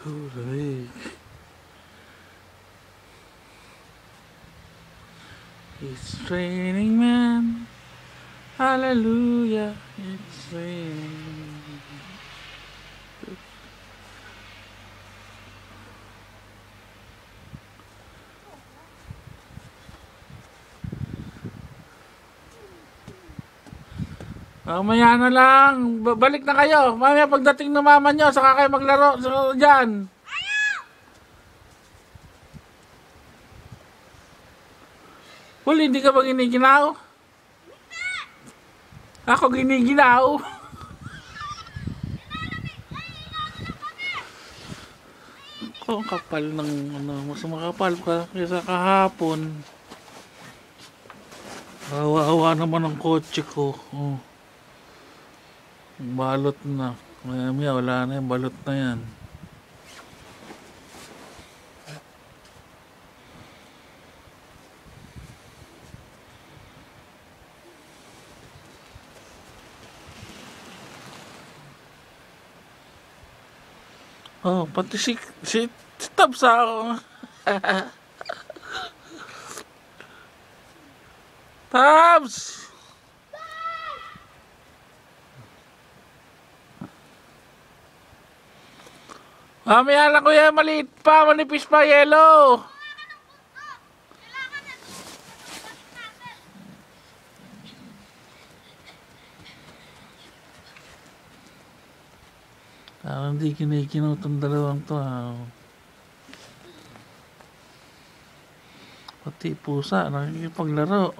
Lamig. It's raining, man. Hallelujah. It's raining. Mamaya na lang. Balik na kayo. Mamaya pagdating ng mama nyo, saka kayo maglaro dyan. Huli, hindi ka ba giniginaw? Ako giniginaw. Ang kapal ng mas makapal ka kaysa kahapon. Hawa-hawa naman ang kotse ko. Oh. Balot na. Maya wala na yung balot na yan. Oh, pati si Tabs ako. Tabs! Mamaya lang kuya, maliit pa, manipis pa, yellow. Hindi kinikinaw itong dalawang to. Pati pusa, nakikipaglaro.